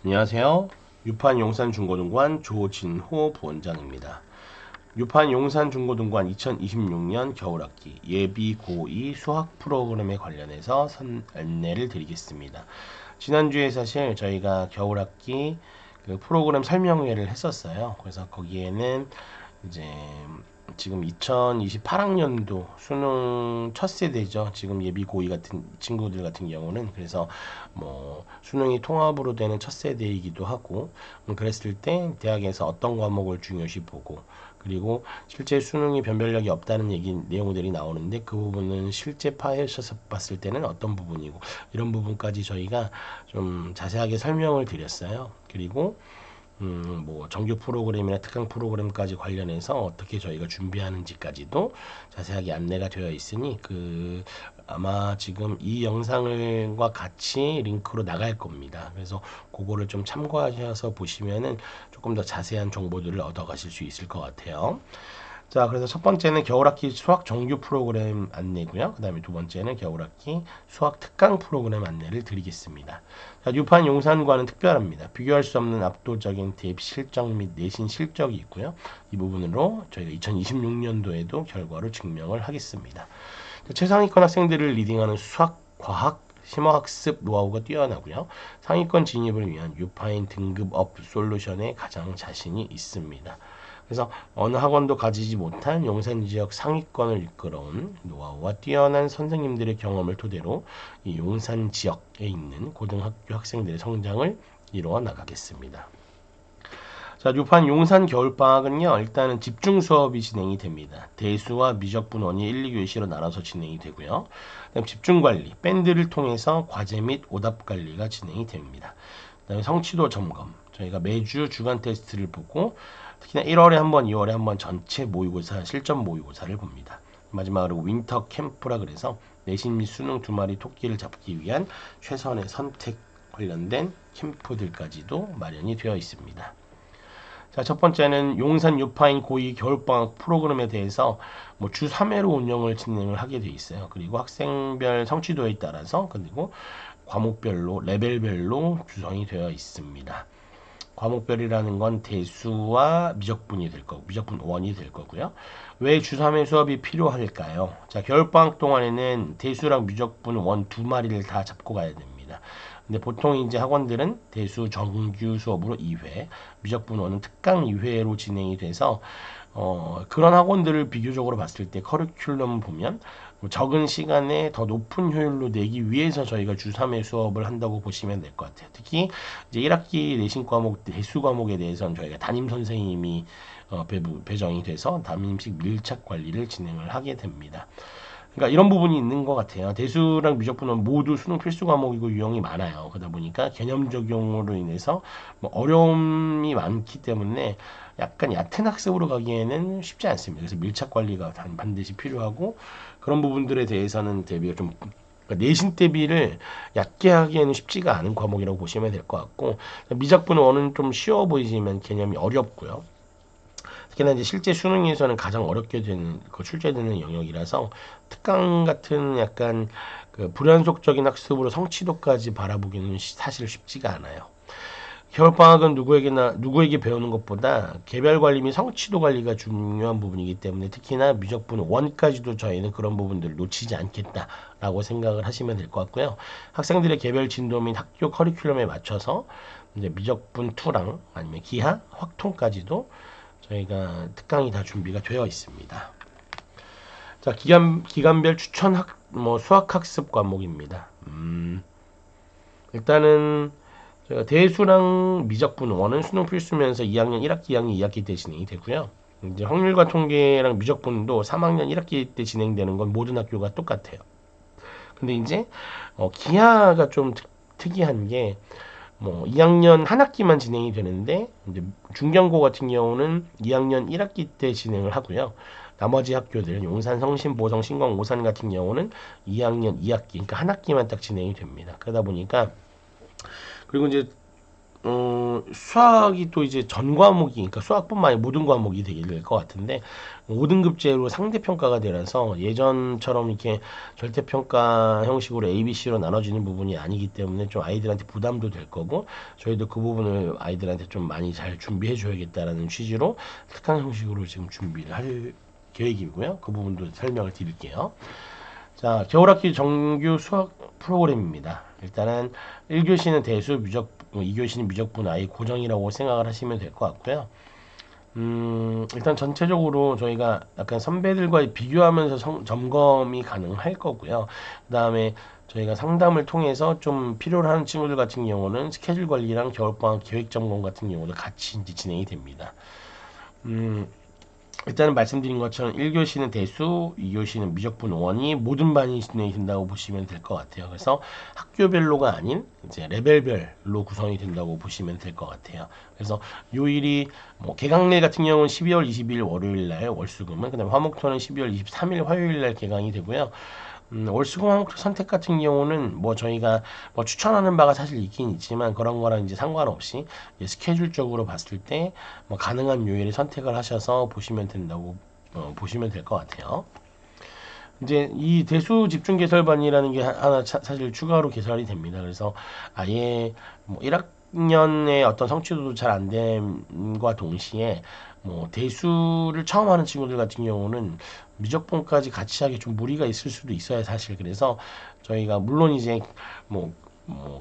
안녕하세요. 유판 용산중고등관 조진호 부원장입니다. 유판 용산중고등관 2026년 겨울학기 예비 고2 수학 프로그램에 관련해서 안내를 드리겠습니다. 지난주에 사실 저희가 겨울학기 그 프로그램 설명회를 했었어요. 그래서 거기에는 이제 지금 2028학년도 수능 첫 세대죠. 지금 예비 고2 같은 친구들 같은 경우는 그래서 뭐 수능이 통합으로 되는 첫 세대이기도 하고 그랬을 때 대학에서 어떤 과목을 중요시 보고 그리고 실제 수능이 변별력이 없다는 얘기 내용들이 나오는데 그 부분은 실제 파헤쳐서 봤을 때는 어떤 부분이고 이런 부분까지 저희가 좀 자세하게 설명을 드렸어요. 그리고 뭐 정규 프로그램이나 특강 프로그램까지 관련해서 어떻게 저희가 준비하는지까지도 자세하게 안내가 되어 있으니 아마 지금 이 영상과 같이 링크로 나갈 겁니다. 그래서 그거를 좀 참고하셔서 보시면은 조금 더 자세한 정보들을 얻어 가실 수 있을 것 같아요. 자, 그래서 첫 번째는 겨울학기 수학 정규 프로그램 안내고요. 그 다음에 두 번째는 겨울학기 수학 특강 프로그램 안내를 드리겠습니다. 자, 유판 용산과는 특별합니다. 비교할 수 없는 압도적인 대입 실적 및 내신 실적이 있고요. 이 부분으로 저희가 2026년도에도 결과로 증명을 하겠습니다. 자, 최상위권 학생들을 리딩하는 수학, 과학, 심화학습 노하우가 뛰어나고요. 상위권 진입을 위한 유파인 등급업 솔루션에 가장 자신이 있습니다. 그래서 어느 학원도 가지지 못한 용산 지역 상위권을 이끌어온 노하우와 뛰어난 선생님들의 경험을 토대로 이 용산 지역에 있는 고등학교 학생들의 성장을 이루어 나가겠습니다. 자, 유판 용산 겨울방학은요, 일단은 집중 수업이 진행이 됩니다. 대수와 미적분 원이 1, 2교시로 나눠서 진행이 되고요. 그다음 집중 관리, 밴드를 통해서 과제 및 오답 관리가 진행이 됩니다. 그다음에 성취도 점검, 저희가 매주 주간 테스트를 보고 특히나 1월에 한 번, 2월에 한 번 전체 모의고사, 실전 모의고사를 봅니다. 마지막으로 윈터 캠프라 그래서 내신 및 수능 두 마리 토끼를 잡기 위한 최선의 선택 관련된 캠프들까지도 마련이 되어 있습니다. 자, 첫 번째는 용산 유파인 고2 겨울방학 프로그램에 대해서 뭐 주 3회로 운영을 진행을 하게 돼 있어요. 그리고 학생별 성취도에 따라서 그리고 과목별로 레벨별로 구성이 되어 있습니다. 과목별이라는 건 대수와 미적분이 될 거고 미적분 원이 될 거고요. 왜 주 3회 수업이 필요할까요? 자, 겨울방학 동안에는 대수랑 미적분 원 두 마리를 다 잡고 가야 됩니다. 근데 보통 이제 학원들은 대수 정규 수업으로 2회, 미적분 원은 특강 2회로 진행이 돼서 그런 학원들을 비교적으로 봤을 때 커리큘럼 보면 적은 시간에 더 높은 효율로 내기 위해서 저희가 주 3회 수업을 한다고 보시면 될 것 같아요. 특히 이제 1학기 내신 과목, 대수 과목에 대해서는 저희가 담임 선생님이 배정이 돼서 담임식 밀착 관리를 진행을 하게 됩니다. 그러니까 이런 부분이 있는 것 같아요. 대수랑 미적분은 모두 수능 필수 과목이고 유형이 많아요. 그러다 보니까 개념 적용으로 인해서 뭐 어려움이 많기 때문에 약간 얕은 학습으로 가기에는 쉽지 않습니다. 그래서 밀착 관리가 반드시 필요하고 그런 부분들에 대해서는 대비가 좀 그러니까 내신 대비를 얕게 하기에는 쉽지가 않은 과목이라고 보시면 될 것 같고 미적분 원은 좀 쉬워 보이지만 개념이 어렵고요. 특히나 이제 실제 수능에서는 가장 어렵게 되는 그 출제되는 영역이라서 특강 같은 약간 그 불연속적인 학습으로 성취도까지 바라보기는 사실 쉽지가 않아요. 겨울방학은 누구에게 배우는 것보다 개별 관리 및 성취도 관리가 중요한 부분이기 때문에 특히나 미적분 원까지도 저희는 그런 부분들을 놓치지 않겠다라고 생각을 하시면 될 것 같고요. 학생들의 개별 진도 및 학교 커리큘럼에 맞춰서 이제 미적분 2랑 아니면 기하, 확통까지도 저희가 특강이 다 준비가 되어 있습니다. 자, 기간별 추천 수학 학습 과목입니다. 일단은 저희가 대수랑 미적분 원은 수능 필수면서 2학년 1학기, 2학년 2학기 때 진행이 되고요. 이제 확률과 통계랑 미적분도 3학년 1학기 때 진행되는 건 모든 학교가 똑같아요. 근데 이제 기하가 좀 특이한 게 뭐 2학년 한 학기만 진행이 되는데 이제 중경고 같은 경우는 2학년 1학기 때 진행을 하고요. 나머지 학교들 용산, 성심, 보성, 신광, 오산 같은 경우는 2학년 2학기 그러니까 한 학기만 딱 진행이 됩니다. 그러다 보니까 그리고 이제 수학이 또 이제 전 과목이, 그러니까 수학뿐만 아니라 모든 과목이 되게 될 것 같은데, 5등급제로 상대평가가 되라서 예전처럼 이렇게 절대평가 형식으로 A, B, C로 나눠지는 부분이 아니기 때문에 좀 아이들한테 부담도 될 거고, 저희도 그 부분을 아이들한테 좀 많이 잘 준비해 줘야겠다라는 취지로 특강 형식으로 지금 준비를 할 계획이고요. 그 부분도 설명을 드릴게요. 자, 겨울학기 정규 수학 프로그램입니다. 일단은 1교시는 대수, 미적, 2교시는 미적분 아예 고정이라고 생각을 하시면 될 것 같고요. 일단 전체적으로 저희가 약간 선배들과 비교하면서 점검이 가능할 거고요. 그 다음에 저희가 상담을 통해서 좀 필요로 하는 친구들 같은 경우는 스케줄 관리랑 겨울방학 계획 점검 같은 경우도 같이 이제 진행이 됩니다. 음, 일단은 말씀드린 것처럼 1교시는 대수, 2교시는 미적분 원이 모든 반이 진행이 된다고 보시면 될 것 같아요. 그래서 학교별로가 아닌 이제 레벨별로 구성이 된다고 보시면 될 것 같아요. 그래서 요일이 뭐 개강일 같은 경우는 12월 22일 월요일 날 월수금은, 그다음에 화목토는 12월 23일 화요일 날 개강이 되고요. 월수금 한국 선택 같은 경우는 뭐 저희가 뭐 추천하는 바가 사실 있긴 있지만 그런 거랑 이제 상관없이 이제 스케줄적으로 봤을 때 뭐 가능한 요일을 선택을 하셔서 보시면 된다고 보시면 될 것 같아요. 이제 이 대수 집중 개설반이라는 게 하나 사실 추가로 개설이 됩니다. 그래서 아예 뭐 1학년의 어떤 성취도도 잘 안 됨과 동시에 뭐 대수를 처음 하는 친구들 같은 경우는 미적분까지 같이 하기 좀 무리가 있을 수도 있어요, 사실. 그래서 저희가 물론 이제 뭐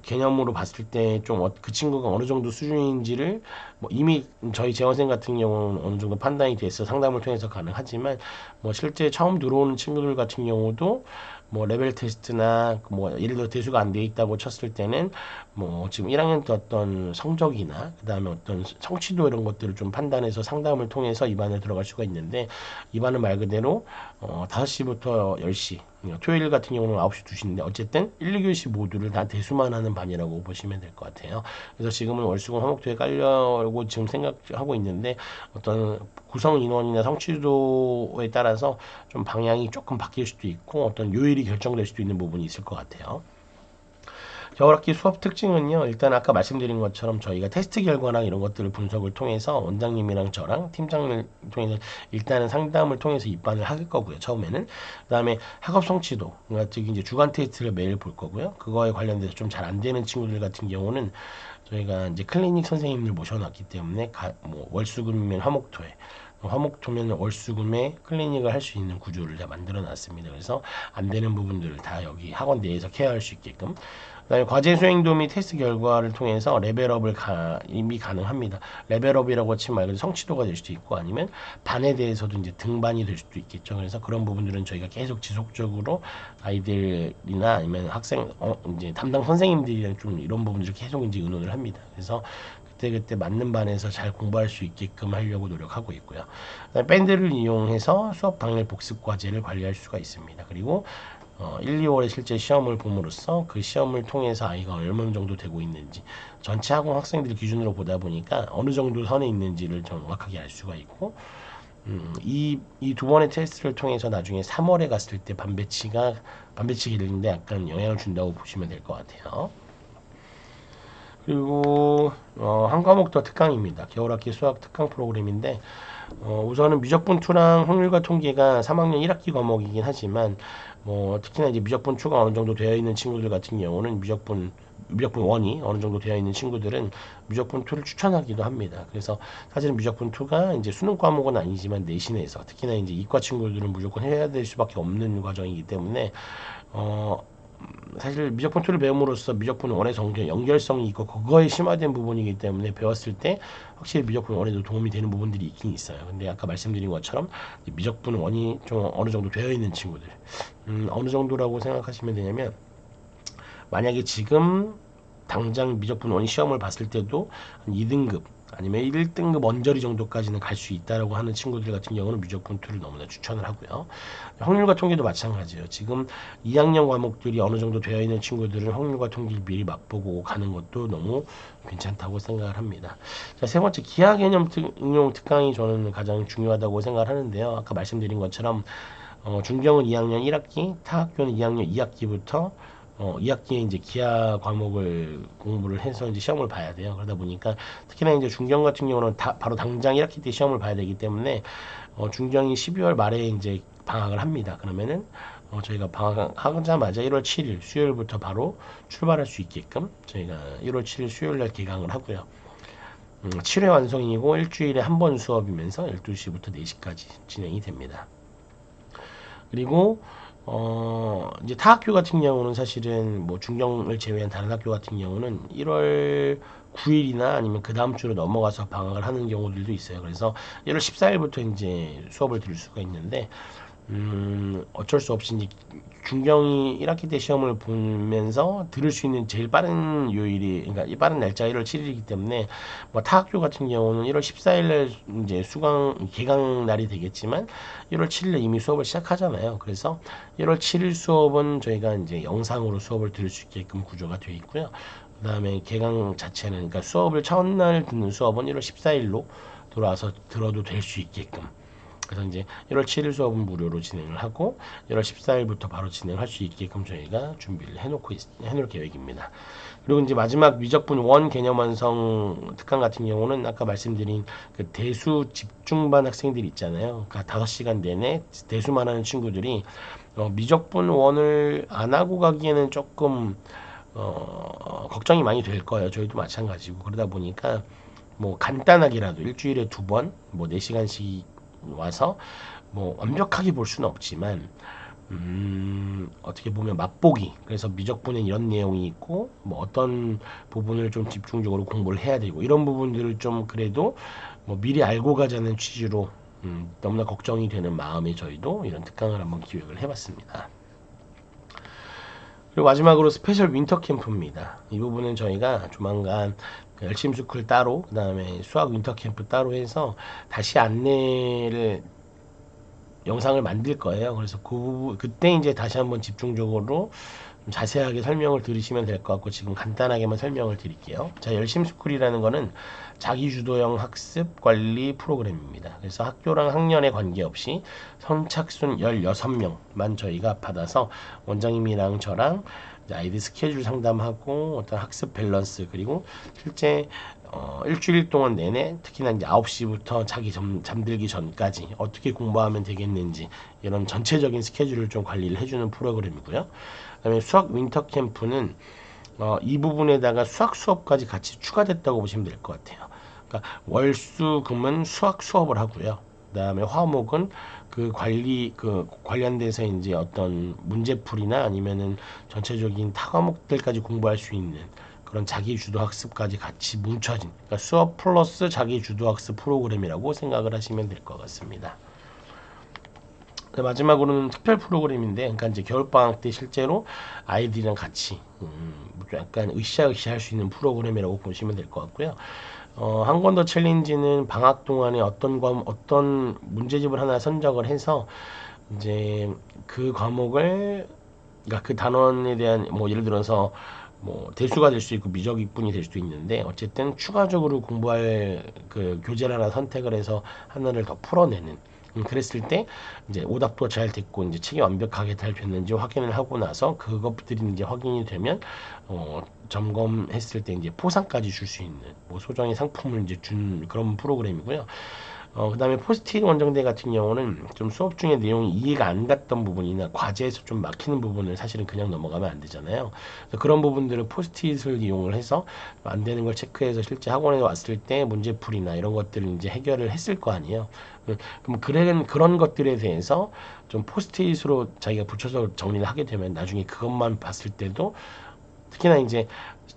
개념으로 봤을 때 좀 그 친구가 어느 정도 수준인지를 뭐 이미 저희 재원생 같은 경우는 어느 정도 판단이 돼서 상담을 통해서 가능하지만 뭐 실제 처음 들어오는 친구들 같은 경우도 뭐 레벨 테스트나 뭐 예를 들어 대수가 안 돼 있다고 쳤을 때는 뭐 지금 1학년 때 어떤 성적이나 그다음에 어떤 성취도 이런 것들을 좀 판단해서 상담을 통해서 입안에 들어갈 수가 있는데, 입안은 말 그대로 5시부터 10시, 토요일 같은 경우는 9시 2시인데 어쨌든 1, 2교시 모두를 다 대수만 하는 반이라고 보시면 될 것 같아요. 그래서 지금은 월수금 화목토에 깔려고 지금 생각하고 있는데 어떤 구성 인원이나 성취도에 따라서 좀 방향이 조금 바뀔 수도 있고 어떤 요일이 결정될 수도 있는 부분이 있을 것 같아요. 겨울학기 수업 특징은요, 일단 아까 말씀드린 것처럼 저희가 테스트 결과랑 이런 것들을 분석을 통해서 원장님이랑 저랑 팀장을 통해서 일단은 상담을 통해서 입반을 할 거고요, 처음에는. 그 다음에 학업 성취도, 그러니까 즉 이제 주간 테스트를 매일 볼 거고요. 그거에 관련돼서 좀 잘 안 되는 친구들 같은 경우는 저희가 이제 클리닉 선생님을 모셔놨기 때문에 뭐 월수금이면 화목토에, 화목토면 월수금에 클리닉을 할 수 있는 구조를 다 만들어 놨습니다. 그래서 안 되는 부분들을 다 여기 학원 내에서 케어할 수 있게끔. 그다음에 과제 수행도 및 테스트 결과를 통해서 레벨업을 이미 가능합니다. 레벨업이라고 치면 말 그대로 성취도가 될 수도 있고 아니면 반에 대해서도 이제 등반이 될 수도 있겠죠. 그래서 그런 부분들은 저희가 계속 지속적으로 아이들이나 아니면 학생 이제 담당 선생님들이랑 좀 이런 부분들을 계속 이제 의논을 합니다. 그래서 그때그때 맞는 반에서 잘 공부할 수 있게끔 하려고 노력하고 있고요. 밴드를 이용해서 수업 당일 복습 과제를 관리할 수가 있습니다. 그리고 1, 2월에 실제 시험을 봄으로써 그 시험을 통해서 아이가 얼마 정도 되고 있는지 전체 학원 학생들 기준으로 보다 보니까 어느 정도 선에 있는지를 정확하게 알 수가 있고, 이 두 번의 테스트를 통해서 나중에 3월에 갔을 때 반배치 기능인데 약간 영향을 준다고 보시면 될 것 같아요. 그리고 한 과목 더 특강입니다. 겨울학기 수학 특강 프로그램인데 우선은 미적분 2랑 확률과 통계가 3학년 1학기 과목이긴 하지만 뭐 특히나 이제 미적분 2가 어느 정도 되어 있는 친구들 같은 경우는 미적분 1이 어느 정도 되어 있는 친구들은 미적분 2를 추천하기도 합니다. 그래서 사실은 미적분 2가 이제 수능 과목은 아니지만 내신에서 특히나 이제 이과 친구들은 무조건 해야 될 수밖에 없는 과정이기 때문에 사실 미적분 2를 배움으로써 미적분 1의 연결성이 있고 그거에 심화된 부분이기 때문에 배웠을 때 확실히 미적분 1에도 도움이 되는 부분들이 있긴 있어요. 근데 아까 말씀드린 것처럼 미적분 1이 좀 어느 정도 되어 있는 친구들, 어느 정도라고 생각하시면 되냐면 만약에 지금 당장 미적분 원 시험을 봤을 때도 한 2등급 아니면 1등급 언저리 정도까지는 갈 수 있다라고 하는 친구들 같은 경우는 미적분 2를 너무나 추천을 하고요. 확률과 통계도 마찬가지예요. 지금 2학년 과목들이 어느 정도 되어 있는 친구들은 확률과 통계를 미리 맛보고 가는 것도 너무 괜찮다고 생각을 합니다. 자, 세 번째 기하 개념 응용 특강이 저는 가장 중요하다고 생각을 하는데요. 아까 말씀드린 것처럼 중경은 2학년 1학기, 타학교는 2학년 2학기부터 2학기에 이제 기하 과목을 공부를 해서 이제 시험을 봐야 돼요. 그러다 보니까 특히나 이제 중경 같은 경우는 바로 당장 1학기 때 시험을 봐야 되기 때문에 중경이 12월 말에 이제 방학을 합니다. 그러면은 저희가 방학하자마자 1월 7일 수요일부터 바로 출발할 수 있게끔 저희가 1월 7일 수요일 날 개강을 하고요. 7회 완성이고 일주일에 한 번 수업이면서 12시부터 4시까지 진행이 됩니다. 그리고 이제 타 학교 같은 경우는 사실은 뭐 중경을 제외한 다른 학교 같은 경우는 1월 9일이나 아니면 그 다음 주로 넘어가서 방학을 하는 경우들도 있어요. 그래서 1월 14일부터 이제 수업을 들을 수가 있는데 어쩔 수 없이 이제 중경이 1학기 때 시험을 보면서 들을 수 있는 제일 빠른 요일이, 그러니까 이 빠른 날짜가 1월 7일이기 때문에 뭐 타 학교 같은 경우는 1월 14일 날 이제 개강 날이 되겠지만 1월 7일에 이미 수업을 시작하잖아요. 그래서 1월 7일 수업은 저희가 이제 영상으로 수업을 들을 수 있게끔 구조가 되어 있고요. 그다음에 개강 자체는, 그러니까 수업을 첫날 듣는 수업은 1월 14일로 돌아와서 들어도 될 수 있게끔. 그래서 이제 1월 7일 수업은 무료로 진행을 하고 1월 14일부터 바로 진행할 수 있게끔 저희가 준비를 해놓을 계획입니다. 그리고 이제 마지막 미적분 원 개념 완성 특강 같은 경우는 아까 말씀드린 그 대수 집중반 학생들이 있잖아요. 그러니까 5시간 내내 대수만 하는 친구들이 미적분 원을 안 하고 가기에는 조금 걱정이 많이 될 거예요. 저희도 마찬가지고. 그러다 보니까 뭐 간단하게라도 일주일에 2번 뭐 4시간씩 와서 뭐 완벽하게 볼 수는 없지만 어떻게 보면 맛보기, 그래서 미적분에 이런 내용이 있고 뭐 어떤 부분을 좀 집중적으로 공부를 해야 되고 이런 부분들을 좀 그래도 뭐 미리 알고 가자는 취지로 너무나 걱정이 되는 마음에 저희도 이런 특강을 한번 기획을 해봤습니다. 그리고 마지막으로 스페셜 윈터 캠프입니다. 이 부분은 저희가 조만간 열심스쿨 따로, 그 다음에 수학 윈터 캠프 따로 해서 다시 안내를 영상을 만들 거예요. 그래서 그때 이제 다시 한번 집중적으로 좀 자세하게 설명을 들으시면 될 것 같고, 지금 간단하게만 설명을 드릴게요. 자, 열심스쿨이라는 거는 자기주도형 학습 관리 프로그램입니다. 그래서 학교랑 학년에 관계없이 선착순 16명만 저희가 받아서 원장님이랑 저랑 아이들 스케줄 상담하고 어떤 학습 밸런스, 그리고 실제 일주일 동안 내내 특히나 이제 9시부터 자기 잠들기 전까지 어떻게 공부하면 되겠는지 이런 전체적인 스케줄을 좀 관리를 해주는 프로그램이고요. 그다음에 수학 윈터 캠프는 이 부분에다가 수학 수업까지 같이 추가됐다고 보시면 될 것 같아요. 그러니까 월수금은 수학 수업을 하고요. 그다음에 화목은 그 관련돼서 이제 어떤 문제풀이나 아니면은 전체적인 타 과목들까지 공부할 수 있는 그런 자기 주도 학습까지 같이 뭉쳐진, 그러니까 수업 플러스 자기 주도 학습 프로그램이라고 생각을 하시면 될 것 같습니다. 마지막으로는 특별 프로그램인데, 그러니까 이제 겨울방학 때 실제로 아이들이랑 같이 약간 으쌰으쌰 할 수 있는 프로그램이라고 보시면 될 것 같고요. 한 권 더 챌린지는 방학 동안에 어떤 문제집을 하나 선정을 해서 이제 그 과목을, 그러니까 그 단원에 대한 뭐 예를 들어서 뭐 대수가 될 수 있고 미적분이 될 수도 있는데, 어쨌든 추가적으로 공부할 그 교재를 하나 선택을 해서 하나를 더 풀어내는, 그랬을 때 이제 오답도 잘 됐고 이제 책이 완벽하게 잘 됐는지 확인을 하고 나서 그것들이 이제 확인이 되면 점검했을 때 이제 포상까지 줄 수 있는 뭐 소정의 상품을 이제 준 그런 프로그램이고요. 그다음에 포스트잇 원정대 같은 경우는 좀 수업 중에 내용이 이해가 안 갔던 부분이나 과제에서 좀 막히는 부분을 사실은 그냥 넘어가면 안 되잖아요. 그래서 그런 부분들을 포스트잇을 이용을 해서 안 되는 걸 체크해서 실제 학원에 왔을 때 문제풀이나 이런 것들을 이제 해결을 했을 거 아니에요. 그럼 그런 것들에 대해서 좀 포스트잇으로 자기가 붙여서 정리를 하게 되면 나중에 그것만 봤을 때도, 특히나 이제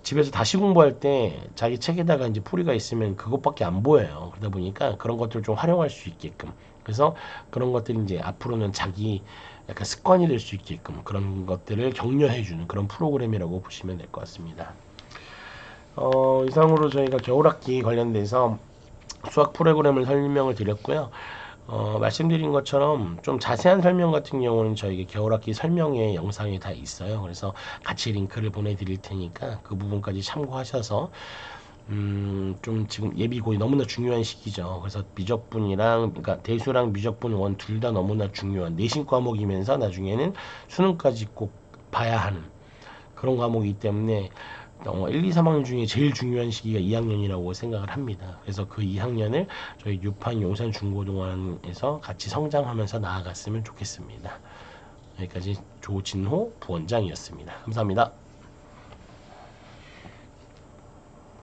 집에서 다시 공부할 때 자기 책에다가 이제 풀이가 있으면 그것밖에 안 보여요. 그러다 보니까 그런 것들을 좀 활용할 수 있게끔, 그래서 그런 것들이 이제 앞으로는 자기 약간 습관이 될 수 있게끔 그런 것들을 격려해주는 그런 프로그램이라고 보시면 될 것 같습니다. 이상으로 저희가 겨울학기 관련돼서 수학 프로그램을 설명을 드렸고요. 말씀드린 것처럼 좀 자세한 설명 같은 경우는 저에게 겨울학기 설명회 영상이 다 있어요. 그래서 같이 링크를 보내드릴 테니까 그 부분까지 참고하셔서 좀 지금 예비고이 너무나 중요한 시기죠. 그래서 미적분이랑, 그러니까 대수랑 미적분 원 둘 다 너무나 중요한 내신 과목이면서 나중에는 수능까지 꼭 봐야 하는 그런 과목이기 때문에 1, 2, 3학년 중에 제일 중요한 시기가 2학년이라고 생각을 합니다. 그래서 그 2학년을 저희 유판 용산 중고등학원에서 같이 성장하면서 나아갔으면 좋겠습니다. 여기까지 조진호 부원장이었습니다. 감사합니다.